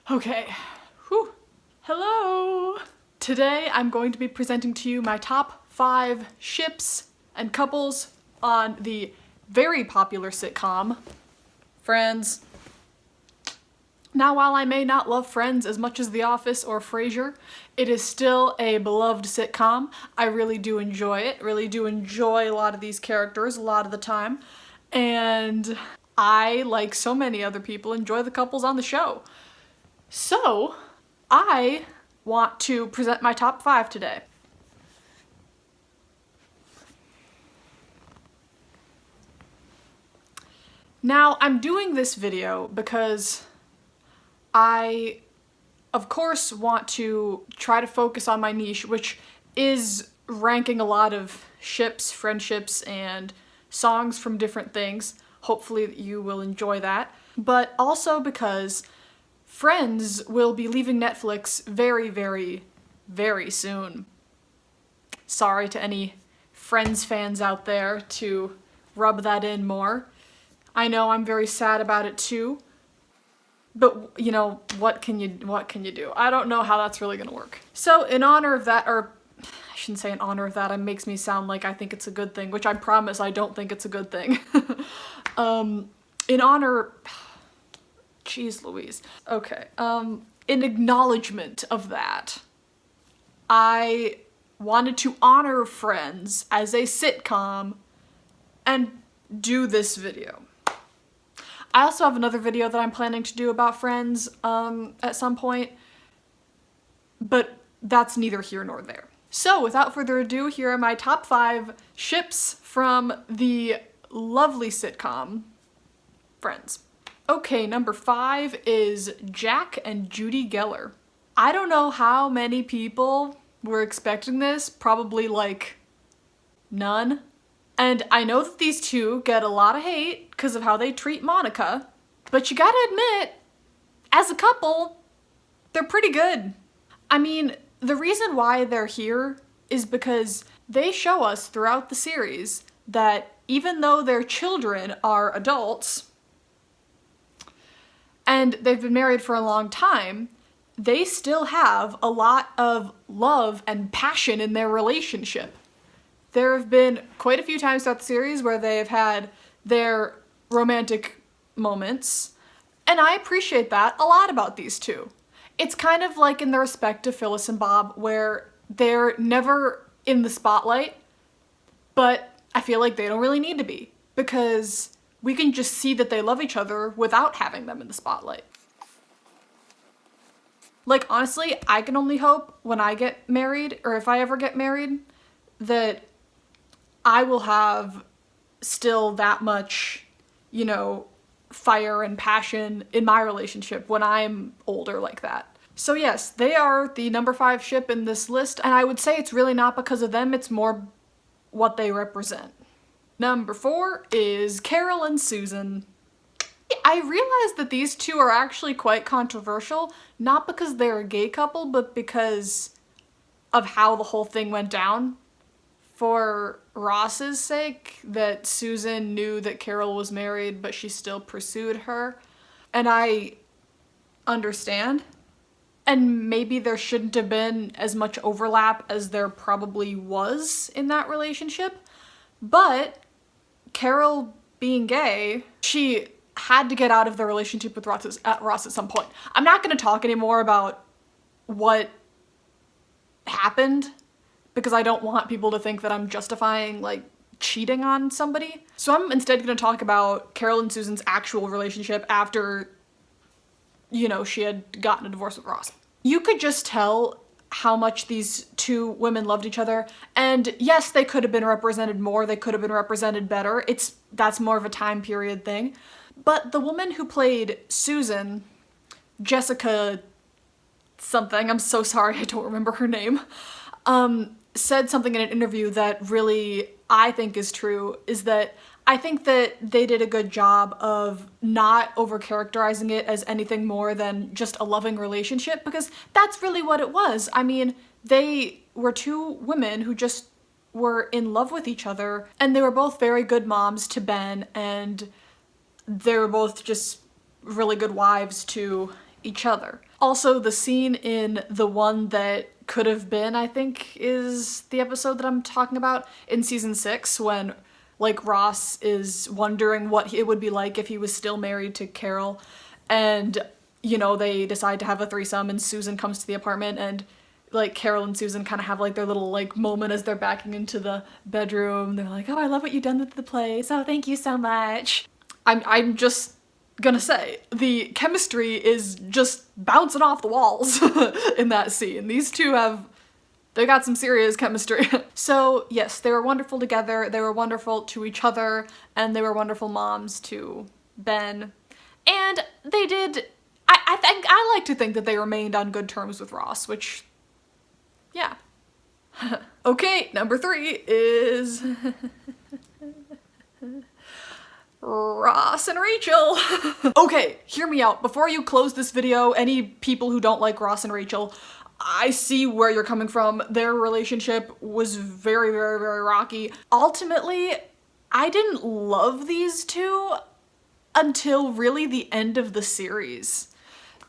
Okay, whew. Hello! Today I'm going to be presenting to you my top 5 ships and couples on the very popular sitcom, Friends. Now, while I may not love Friends as much as The Office or Frasier, it is still a beloved sitcom. I really do enjoy it, really do enjoy a lot of these characters a lot of the time, and I, like so many other people, enjoy the couples on the show. So, I want to present my top 5 today. Now, I'm doing this video because I, of course, want to try to focus on my niche, which is ranking a lot of ships, friendships, and songs from different things. Hopefully you will enjoy that. But also because Friends will be leaving Netflix very, very, very soon. Sorry to any Friends fans out there to rub that in more. I know I'm very sad about it too. But, you know, what can you do? I don't know how that's really gonna work. So in honor of that, or I shouldn't say in honor of that, it makes me sound like I think it's a good thing, which I promise I don't think it's a good thing. In honor, jeez Louise. Okay, in acknowledgement of that, I wanted to honor Friends as a sitcom and do this video. I also have another video that I'm planning to do about Friends at some point, but that's neither here nor there. So without further ado, here are my top 5 ships from the lovely sitcom Friends. Okay, number 5 is Jack and Judy Geller. I don't know how many people were expecting this, probably like none. And I know that these two get a lot of hate because of how they treat Monica, but you gotta admit, as a couple, they're pretty good. I mean, the reason why they're here is because they show us throughout the series that even though their children are adults, and they've been married for a long time, they still have a lot of love and passion in their relationship. There have been quite a few times throughout the series where they have had their romantic moments, and I appreciate that a lot about these two. It's kind of like in the respect to Phyllis and Bob, where they're never in the spotlight, but I feel like they don't really need to be, because we can just see that they love each other without having them in the spotlight. Like, honestly, I can only hope when I get married, or if I ever get married, that I will have still that much, you know, fire and passion in my relationship when I'm older like that. So yes, they are the number 5 ship in this list, and I would say it's really not because of them, it's more what they represent. Number 4 is Carol and Susan. I realized that these two are actually quite controversial, not because they're a gay couple, but because of how the whole thing went down. For Ross's sake, that Susan knew that Carol was married, but she still pursued her. And I understand. And maybe there shouldn't have been as much overlap as there probably was in that relationship. But Carol being gay, she had to get out of the relationship with Ross at some point. I'm not going to talk anymore about what happened, because I don't want people to think that I'm justifying, like, cheating on somebody. So I'm instead gonna talk about Carol and Susan's actual relationship after, you know, she had gotten a divorce with Ross. You could just tell how much these two women loved each other, and yes, they could have been represented more, they could have been represented better. That's more of a time period thing. But the woman who played Susan, Jessica something, I'm so sorry, I don't remember her name, said something in an interview that really I think is true, is that I think that they did a good job of not over-characterizing it as anything more than just a loving relationship, because that's really what it was. I mean, they were two women who just were in love with each other, and they were both very good moms to Ben, and they were both just really good wives to each other. Also, the scene in The One That Could Have Been, I think, is the episode that I'm talking about in season 6, when like Ross is wondering what it would be like if he was still married to Carol, and you know, they decide to have a threesome and Susan comes to the apartment, and like Carol and Susan kind of have like their little like moment as they're backing into the bedroom. They're like, oh, I love what you've done with the place. Oh, thank you so much. I'm just gonna say, the chemistry is just bouncing off the walls in that scene. These two they got some serious chemistry. So yes, they were wonderful together, they were wonderful to each other, and they were wonderful moms to Ben. And they did, I like to think that they remained on good terms with Ross, which, yeah. Okay, number 3 is Ross and Rachel. Okay, hear me out. Before you close this video, any people who don't like Ross and Rachel, I see where you're coming from. Their relationship was very, very, very rocky. Ultimately, I didn't love these two until really the end of the series,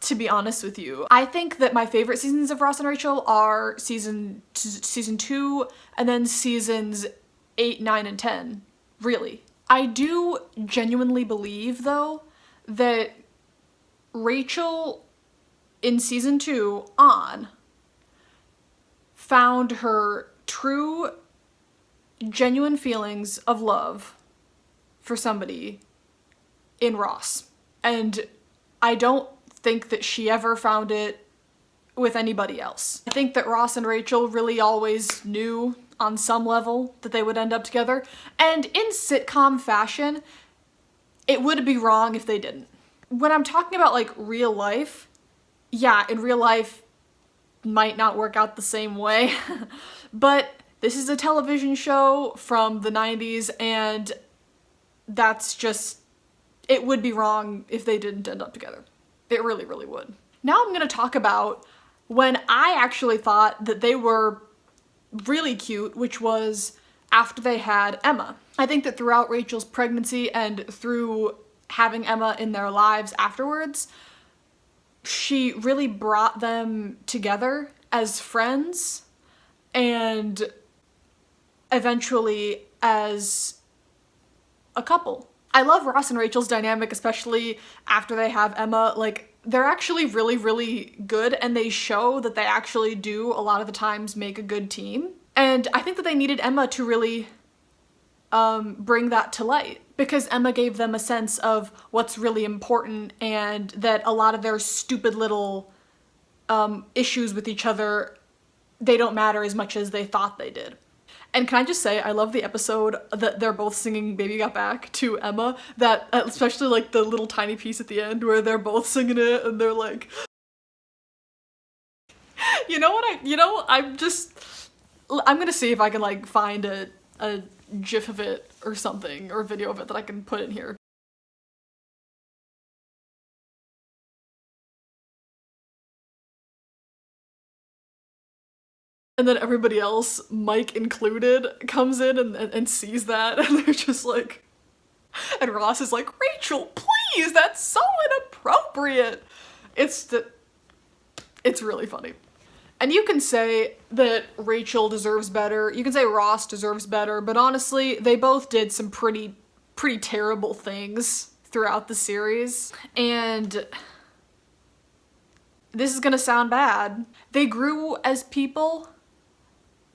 to be honest with you. I think that my favorite seasons of Ross and Rachel are season 2 and then seasons 8, 9, and 10, really. I do genuinely believe, though, that Rachel in season 2 on found her true, genuine feelings of love for somebody in Ross. And I don't think that she ever found it with anybody else. I think that Ross and Rachel really always knew on some level that they would end up together, and in sitcom fashion, it would be wrong if they didn't. When I'm talking about like real life, yeah, in real life might not work out the same way, but this is a television show from the 90s, and that's just, it would be wrong if they didn't end up together. It really, really would. Now I'm gonna talk about when I actually thought that they were really cute, which was after they had Emma. I think that throughout Rachel's pregnancy and through having Emma in their lives afterwards, she really brought them together as friends and eventually as a couple. I love Ross and Rachel's dynamic, especially after they have Emma. Like, they're actually really, really good, and they show that they actually do a lot of the times make a good team. And I think that they needed Emma to really bring that to light, because Emma gave them a sense of what's really important, and that a lot of their stupid little issues with each other, they don't matter as much as they thought they did. And can I just say, I love the episode that they're both singing Baby Got Back to Emma, that especially like the little tiny piece at the end where they're both singing it and they're like, you know what, I'm gonna see if I can like find a GIF of it or something, or a video of it that I can put in here. And then everybody else, Mike included, comes in and sees that, and they're just like, and Ross is like, Rachel, please, that's so inappropriate. It's really funny. And you can say that Rachel deserves better, you can say Ross deserves better, but honestly, they both did some pretty terrible things throughout the series. And this is gonna sound bad. They grew as people,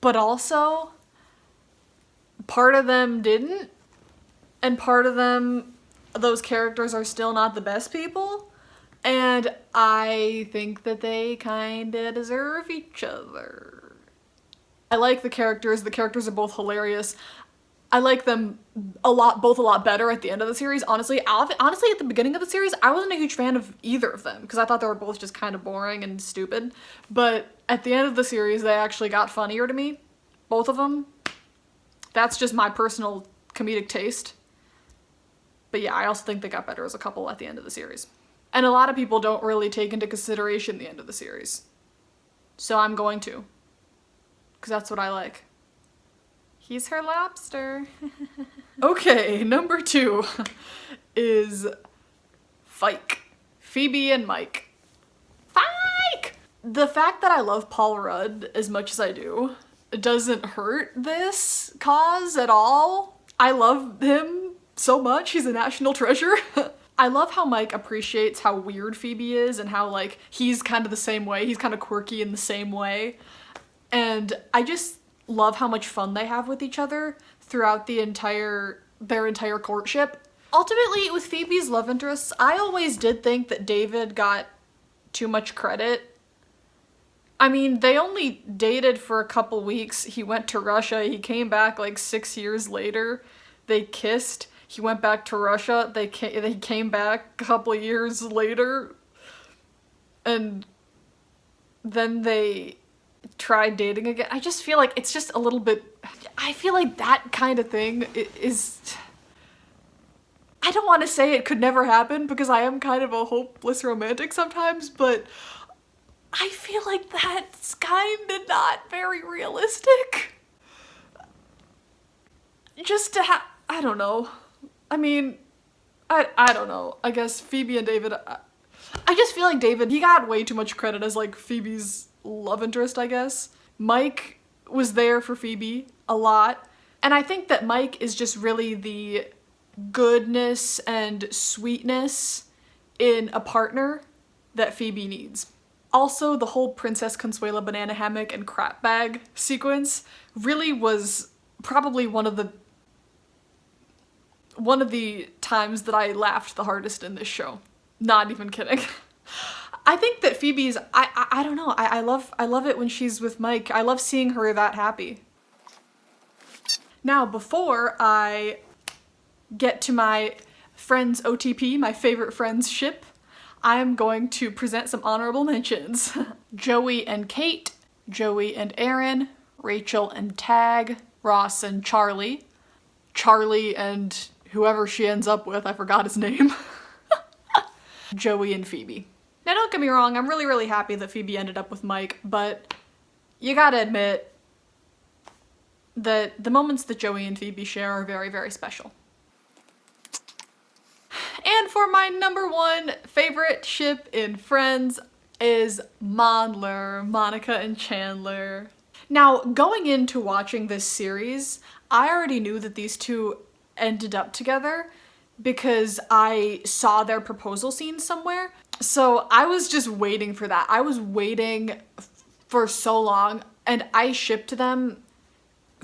but also part of them didn't, and part of them, those characters are still not the best people, and I think that they kinda deserve each other. I like the characters are both hilarious. I like them both a lot better at the end of the series. Honestly, at the beginning of the series, I wasn't a huge fan of either of them, because I thought they were both just kind of boring and stupid, but at the end of the series, they actually got funnier to me. Both of them. That's just my personal comedic taste. But yeah, I also think they got better as a couple at the end of the series. And a lot of people don't really take into consideration the end of the series. So I'm going to. Because that's what I like. He's her lobster. Okay, number 2 is Phoebe and Mike. the fact that I love Paul Rudd as much as I do doesn't hurt this cause at all. I love him so much. He's a national treasure. I love how Mike appreciates how weird Phoebe is and how like he's kind of the same way. He's kind of quirky in the same way. And I just love how much fun they have with each other throughout their entire courtship. Ultimately, with Phoebe's love interests, I always did think that David got too much credit. I mean, they only dated for a couple weeks. He went to Russia. He came back like 6 years later. They kissed. He went back to Russia. He came back a couple years later. And then they tried dating again. I just feel like it's just a little bit... I feel like that kind of thing is... I don't want to say it could never happen because I am kind of a hopeless romantic sometimes, but I feel like that's kind of not very realistic. Just to have... I don't know. I mean, I don't know. I guess Phoebe and David... I just feel like David, he got way too much credit as like Phoebe's love interest, I guess. Mike was there for Phoebe a lot. And I think that Mike is just really the goodness and sweetness in a partner that Phoebe needs. Also, the whole Princess Consuela banana hammock and crap bag sequence really was probably one of the times that I laughed the hardest in this show. Not even kidding. I think that Phoebe's, I don't know, I love it when she's with Mike. I love seeing her that happy. Now, before I get to my Friends OTP, my favorite Friends ship, I'm going to present some honorable mentions. Joey and Kate, Joey and Aaron, Rachel and Tag, Ross and Charlie, Charlie and whoever she ends up with, I forgot his name, Joey and Phoebe. Now don't get me wrong, I'm really, really happy that Phoebe ended up with Mike, but you gotta admit that the moments that Joey and Phoebe share are very, very special. And for my number one favorite ship in Friends is Mondler, Monica and Chandler. Now, going into watching this series, I already knew that these two ended up together because I saw their proposal scene somewhere. So I was just waiting for that. I was waiting for so long, and I shipped them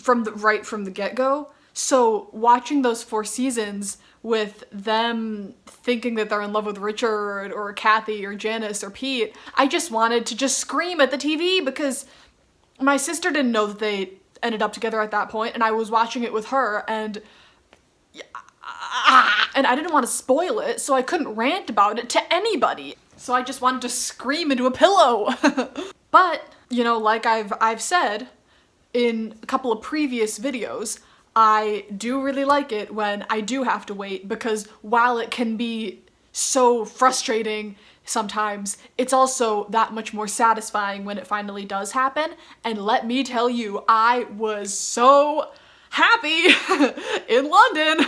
right from the get-go. So watching those 4 seasons with them thinking that they're in love with Richard or Kathy or Janice or Pete, I just wanted to just scream at the TV because my sister didn't know that they ended up together at that point, and I was watching it with her, and I didn't want to spoil it, so I couldn't rant about it to anybody. So I just wanted to scream into a pillow. But, you know, like I've said in a couple of previous videos, I do really like it when I do have to wait, because while it can be so frustrating sometimes, it's also that much more satisfying when it finally does happen. And let me tell you, I was so happy in London.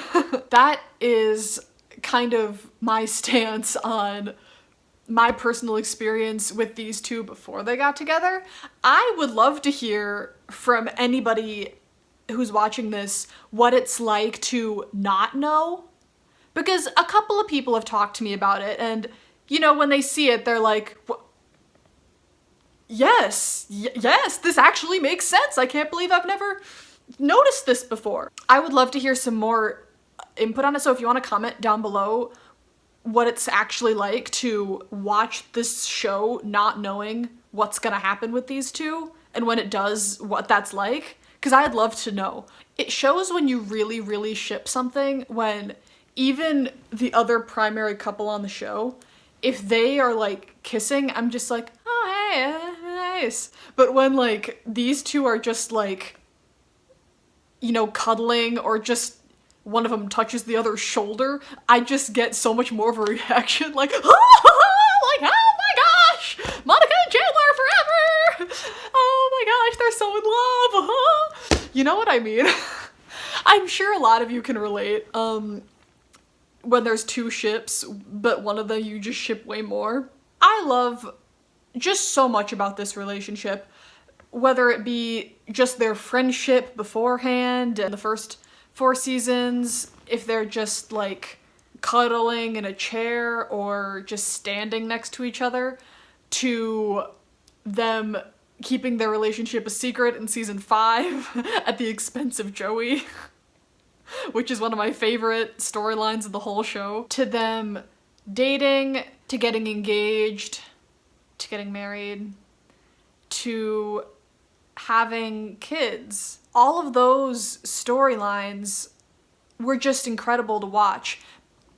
That is kind of my stance on my personal experience with these two before they got together. I would love to hear from anybody who's watching this what it's like to not know, because a couple of people have talked to me about it, and you know, when they see it, they're like, yes, this actually makes sense. I can't believe I've never noticed this before. I would love to hear some more input on it, so if you want to comment down below what it's actually like to watch this show not knowing what's gonna happen with these two, and when it does, what that's like, because I'd love to know. It shows when you really, really ship something, when even the other primary couple on the show, if they are like kissing, I'm just like, oh hey, nice. But when like these two are just like, you know, cuddling, or just one of them touches the other's shoulder, I just get so much more of a reaction, like, like, oh my gosh, Monica and Chandler forever! Oh my gosh, they're so in love! You know what I mean? I'm sure a lot of you can relate, when there's two ships, but one of them you just ship way more. I love just so much about this relationship, whether it be just their friendship beforehand and the first 4 seasons, if they're just like cuddling in a chair or just standing next to each other, to them keeping their relationship a secret in season 5 at the expense of Joey, which is one of my favorite storylines of the whole show, to them dating, to getting engaged, to getting married, to having kids. All of those storylines were just incredible to watch.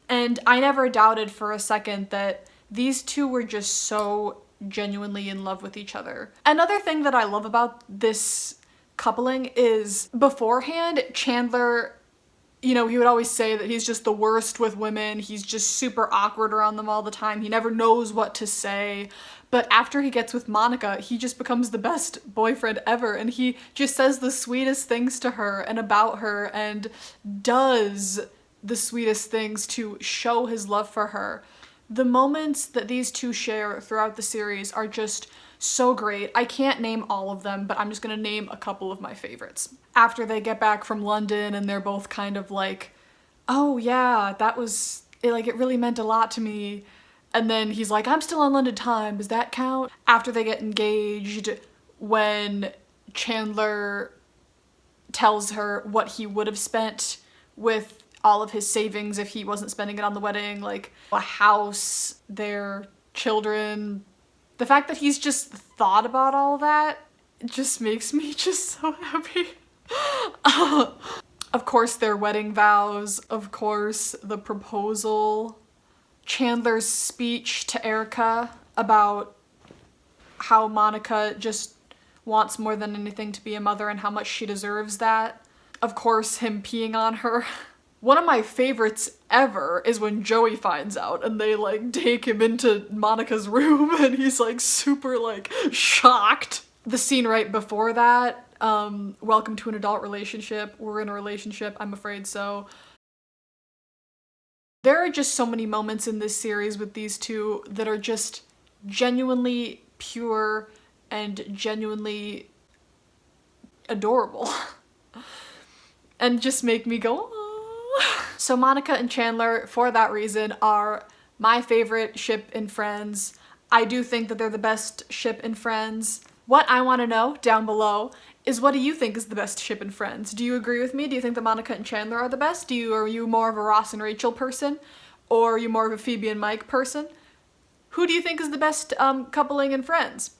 And I never doubted for a second that these two were just so genuinely in love with each other. Another thing that I love about this coupling is beforehand, Chandler, you know, he would always say that he's just the worst with women. He's just super awkward around them all the time. He never knows what to say. But after he gets with Monica, he just becomes the best boyfriend ever. And he just says the sweetest things to her and about her and does the sweetest things to show his love for her. The moments that these two share throughout the series are just so great. I can't name all of them, but I'm just gonna name a couple of my favorites. After they get back from London and they're both kind of like, oh yeah, that was, it really meant a lot to me. And then he's like, I'm still on London time, does that count? After they get engaged, when Chandler tells her what he would have spent with all of his savings if he wasn't spending it on the wedding, like a house, their children. The fact that he's just thought about all that just makes me just so happy. Of course, their wedding vows, of course, the proposal, Chandler's speech to Erica about how Monica just wants more than anything to be a mother and how much she deserves that. Of course, him peeing on her. One of my favorites ever is when Joey finds out and they like take him into Monica's room and he's like super like shocked. The scene right before that, welcome to an adult relationship. We're in a relationship, I'm afraid so. There are just so many moments in this series with these two that are just genuinely pure and genuinely adorable. And just make me go, aww. So Monica and Chandler, for that reason, are my favorite ship in Friends. I do think that they're the best ship in Friends. What I want to know down below is, what do you think is the best ship in Friends? Do you agree with me? Do you think that Monica and Chandler are the best? Are you more of a Ross and Rachel person? Or are you more of a Phoebe and Mike person? Who do you think is the best coupling in Friends?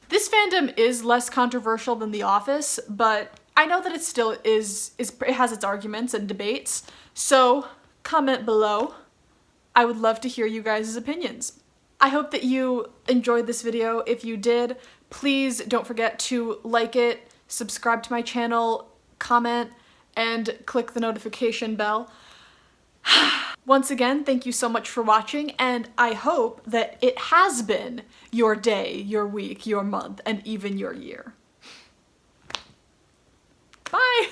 This fandom is less controversial than The Office, but I know that it still it has its arguments and debates, so comment below. I would love to hear you guys' opinions. I hope that you enjoyed this video. If you did, please don't forget to like it, subscribe to my channel, comment, and click the notification bell. Once again, thank you so much for watching, and I hope that it has been your day, your week, your month, and even your year. Bye!